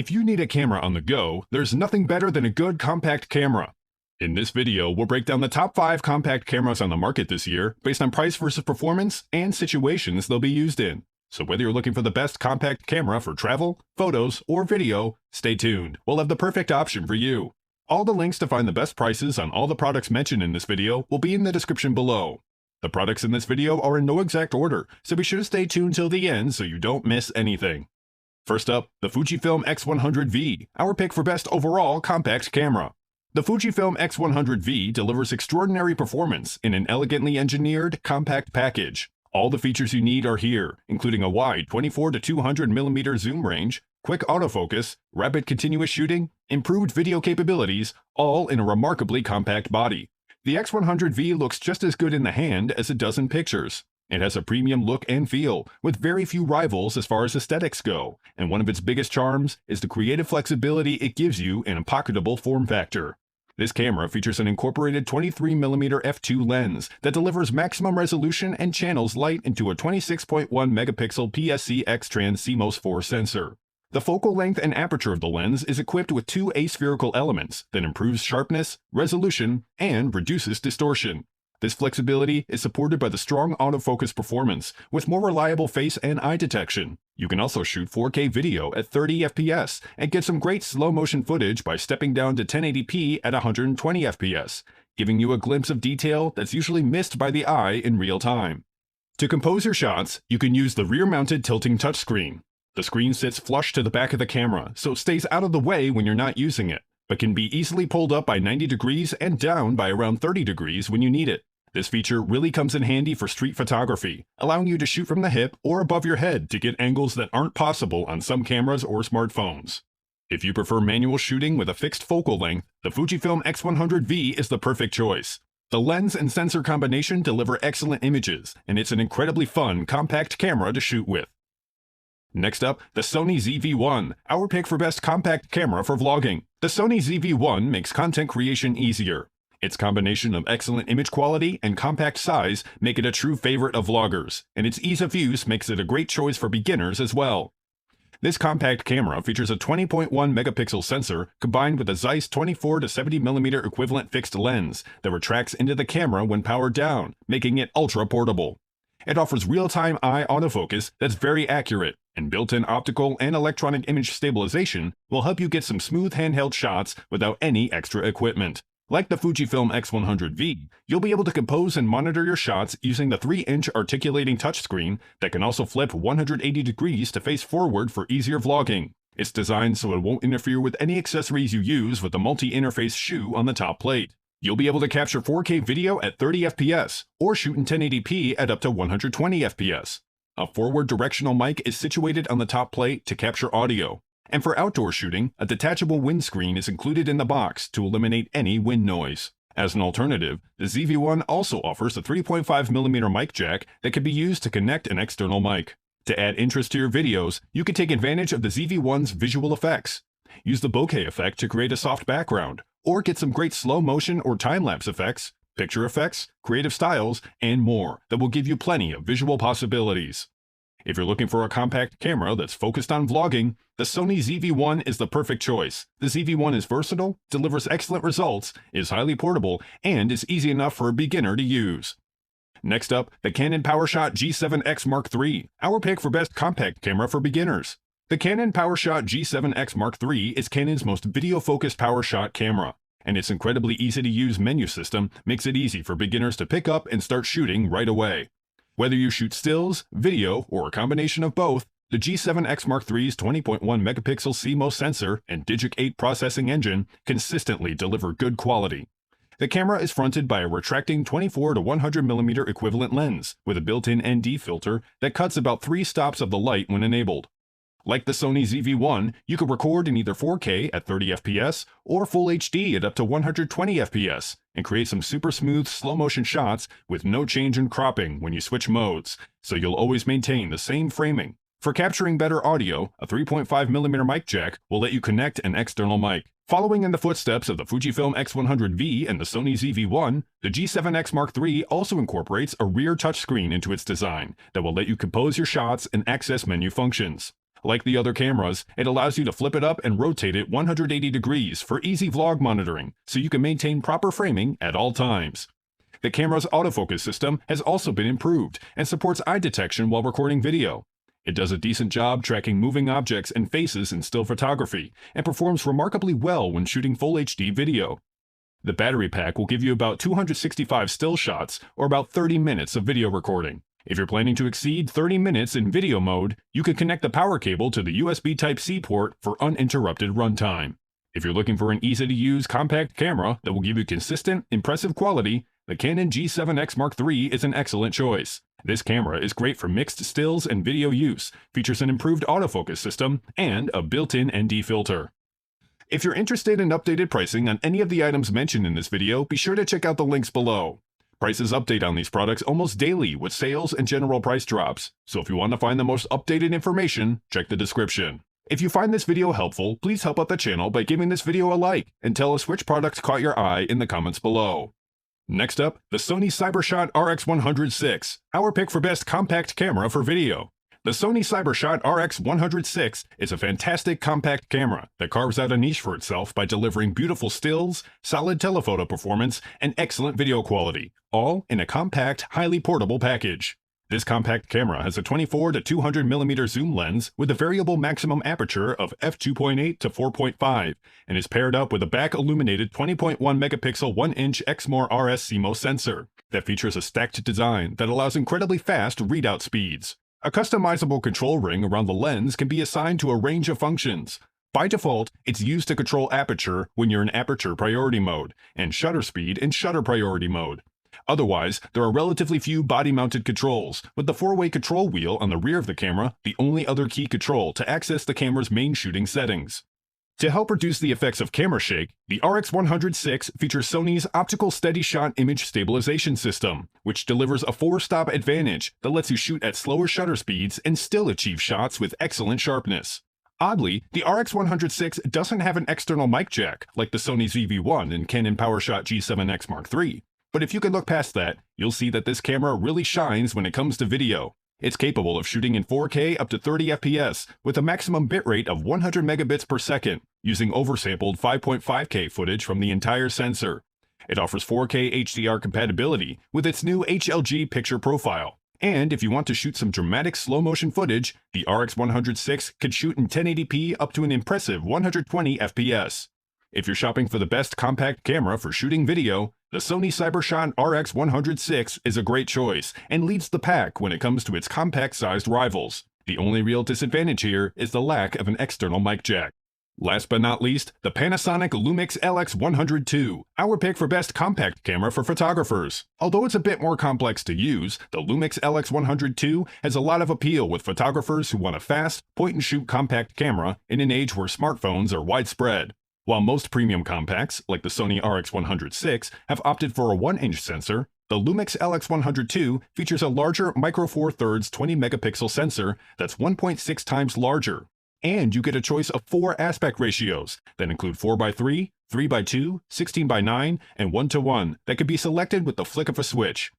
If you need a camera on the go, there's nothing better than a good compact camera. In this video, we'll break down the top 5 compact cameras on the market this year based on price versus performance and situations they'll be used in. So whether you're looking for the best compact camera for travel, photos, or video, stay tuned. We'll have the perfect option for you. All the links to find the best prices on all the products mentioned in this video will be in the description below. The products in this video are in no exact order, so be sure to stay tuned till the end so you don't miss anything. First up, the Fujifilm X100V, our pick for best overall compact camera. The Fujifilm X100V delivers extraordinary performance in an elegantly engineered, compact package. All the features you need are here, including a wide 24 to 200mm zoom range, quick autofocus, rapid continuous shooting, improved video capabilities, all in a remarkably compact body. The X100V looks just as good in the hand as it does in pictures. It has a premium look and feel, with very few rivals as far as aesthetics go, and one of its biggest charms is the creative flexibility it gives you in a pocketable form factor. This camera features an incorporated 23mm f2 lens that delivers maximum resolution and channels light into a 26.1 megapixel PSC X-Trans CMOS 4 sensor. The focal length and aperture of the lens is equipped with 2 aspherical elements that improves sharpness, resolution, and reduces distortion. This flexibility is supported by the strong autofocus performance with more reliable face and eye detection. You can also shoot 4K video at 30 FPS and get some great slow motion footage by stepping down to 1080p at 120 FPS, giving you a glimpse of detail that's usually missed by the eye in real time. To compose your shots, you can use the rear-mounted tilting touchscreen. The screen sits flush to the back of the camera, so it stays out of the way when you're not using it, but can be easily pulled up by 90 degrees and down by around 30 degrees when you need it. This feature really comes in handy for street photography, allowing you to shoot from the hip or above your head to get angles that aren't possible on some cameras or smartphones. If you prefer manual shooting with a fixed focal length, the Fujifilm X100V is the perfect choice. The lens and sensor combination deliver excellent images, and it's an incredibly fun, compact camera to shoot with. Next up, the Sony ZV-1, our pick for best compact camera for vlogging. The Sony ZV-1 makes content creation easier. Its combination of excellent image quality and compact size make it a true favorite of vloggers, and its ease of use makes it a great choice for beginners as well. This compact camera features a 20.1 megapixel sensor combined with a Zeiss 24 to 70mm equivalent fixed lens that retracts into the camera when powered down, making it ultra portable. It offers real-time eye autofocus that's very accurate, and built-in optical and electronic image stabilization will help you get some smooth handheld shots without any extra equipment. Like the Fujifilm X100V, you'll be able to compose and monitor your shots using the 3-inch articulating touchscreen that can also flip 180 degrees to face forward for easier vlogging. It's designed so it won't interfere with any accessories you use with the multi-interface shoe on the top plate. You'll be able to capture 4K video at 30 FPS or shoot in 1080p at up to 120 FPS. A forward directional mic is situated on the top plate to capture audio. And for outdoor shooting, a detachable windscreen is included in the box to eliminate any wind noise. As an alternative, the ZV-1 also offers a 3.5mm mic jack that can be used to connect an external mic. To add interest to your videos, you can take advantage of the ZV-1's visual effects. Use the bokeh effect to create a soft background, or get some great slow motion or time-lapse effects, picture effects, creative styles, and more that will give you plenty of visual possibilities. If you're looking for a compact camera that's focused on vlogging, the Sony ZV-1 is the perfect choice. The ZV-1 is versatile, delivers excellent results, is highly portable, and is easy enough for a beginner to use. Next up, the Canon PowerShot G7X Mark III, our pick for best compact camera for beginners. The Canon PowerShot G7X Mark III is Canon's most video-focused PowerShot camera, and its incredibly easy-to-use menu system makes it easy for beginners to pick up and start shooting right away. Whether you shoot stills, video, or a combination of both, the G7X Mark III's 20.1 megapixel CMOS sensor and Digic 8 processing engine consistently deliver good quality. The camera is fronted by a retracting 24 to 100mm equivalent lens with a built-in ND filter that cuts about 3 stops of the light when enabled. Like the Sony ZV-1, you can record in either 4K at 30 FPS or Full HD at up to 120 FPS and create some super smooth slow-motion shots with no change in cropping when you switch modes, so you'll always maintain the same framing. For capturing better audio, a 3.5mm mic jack will let you connect an external mic. Following in the footsteps of the Fujifilm X100V and the Sony ZV-1, the G7X Mark III also incorporates a rear touchscreen into its design that will let you compose your shots and access menu functions. Like the other cameras, it allows you to flip it up and rotate it 180 degrees for easy vlog monitoring, so you can maintain proper framing at all times. The camera's autofocus system has also been improved and supports eye detection while recording video. It does a decent job tracking moving objects and faces in still photography, and performs remarkably well when shooting full HD video. The battery pack will give you about 265 still shots, or about 30 minutes of video recording. If you're planning to exceed 30 minutes in video mode, you can connect the power cable to the USB Type-C port for uninterrupted runtime. If you're looking for an easy-to-use compact camera that will give you consistent, impressive quality, the Canon G7X Mark III is an excellent choice. This camera is great for mixed stills and video use, features an improved autofocus system, and a built-in ND filter. If you're interested in updated pricing on any of the items mentioned in this video, be sure to check out the links below. Prices update on these products almost daily with sales and general price drops, so if you want to find the most updated information, check the description. If you find this video helpful, please help out the channel by giving this video a like, and tell us which products caught your eye in the comments below. Next up, the Sony CyberShot RX100VI, our pick for best compact camera for video. The Sony CyberShot RX100VI is a fantastic compact camera that carves out a niche for itself by delivering beautiful stills, solid telephoto performance, and excellent video quality, all in a compact, highly portable package. This compact camera has a 24 to 200 mm zoom lens with a variable maximum aperture of f2.8 to 4.5 and is paired up with a back-illuminated 20.1 megapixel 1-inch Exmor RS CMOS sensor that features a stacked design that allows incredibly fast readout speeds. A customizable control ring around the lens can be assigned to a range of functions. By default, it's used to control aperture when you're in aperture priority mode and shutter speed in shutter priority mode. Otherwise, there are relatively few body-mounted controls, with the 4-way control wheel on the rear of the camera the only other key control to access the camera's main shooting settings. To help reduce the effects of camera shake, the RX100VI features Sony's Optical Steady Shot Image Stabilization System, which delivers a 4-stop advantage that lets you shoot at slower shutter speeds and still achieve shots with excellent sharpness. Oddly, the RX100VI doesn't have an external mic jack like the Sony ZV-1 and Canon PowerShot G7X Mark III. But if you can look past that, you'll see that this camera really shines when it comes to video. It's capable of shooting in 4K up to 30 FPS with a maximum bitrate of 100 megabits per second, using oversampled 5.5K footage from the entire sensor. It offers 4K HDR compatibility with its new HLG picture profile. And if you want to shoot some dramatic slow-motion footage, the RX100VI can shoot in 1080p up to an impressive 120 FPS. If you're shopping for the best compact camera for shooting video, the Sony CyberShot RX100VI is a great choice and leads the pack when it comes to its compact-sized rivals. The only real disadvantage here is the lack of an external mic jack. Last but not least, the Panasonic Lumix LX100II, our pick for best compact camera for photographers. Although it's a bit more complex to use, the Lumix LX100II has a lot of appeal with photographers who want a fast, point-and-shoot compact camera in an age where smartphones are widespread. While most premium compacts, like the Sony RX100VI, have opted for a 1-inch sensor, the Lumix LX100II features a larger Micro Four Thirds 20 megapixel sensor that's 1.6 times larger. And you get a choice of 4 aspect ratios that include 4:3, 3:2, 16:9, and 1:1 that can be selected with the flick of a switch.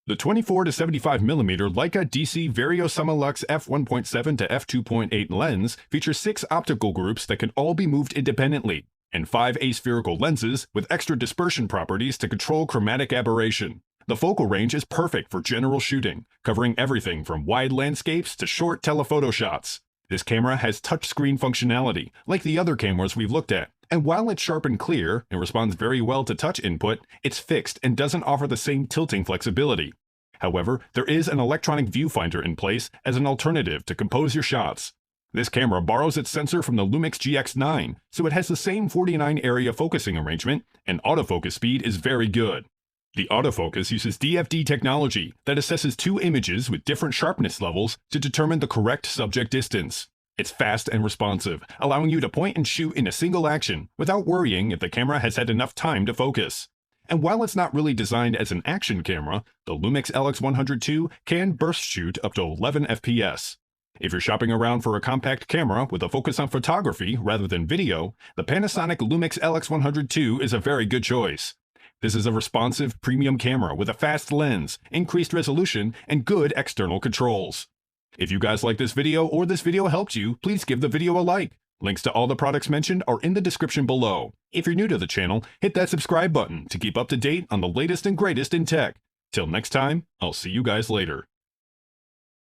The 24 to 75 mm Leica DC Vario Summilux f1.7 to f2.8 lens features 6 optical groups that can all be moved independently, and 5 aspherical lenses with extra dispersion properties to control chromatic aberration. The focal range is perfect for general shooting, covering everything from wide landscapes to short telephoto shots. This camera has touchscreen functionality, like the other cameras we've looked at, and while it's sharp and clear and responds very well to touch input, it's fixed and doesn't offer the same tilting flexibility. However, there is an electronic viewfinder in place as an alternative to compose your shots. This camera borrows its sensor from the Lumix GX9, so it has the same 49 area focusing arrangement, and autofocus speed is very good. The autofocus uses DFD technology that assesses 2 images with different sharpness levels to determine the correct subject distance. It's fast and responsive, allowing you to point and shoot in a single action without worrying if the camera has had enough time to focus. And while it's not really designed as an action camera, the Lumix LX100II can burst shoot up to 11 FPS. If you're shopping around for a compact camera with a focus on photography rather than video, the Panasonic Lumix LX100II is a very good choice. This is a responsive premium camera with a fast lens, increased resolution, and good external controls. If you guys like this video or this video helped you, please give the video a like. Links to all the products mentioned are in the description below. If you're new to the channel, hit that subscribe button to keep up to date on the latest and greatest in tech. Till next time, I'll see you guys later.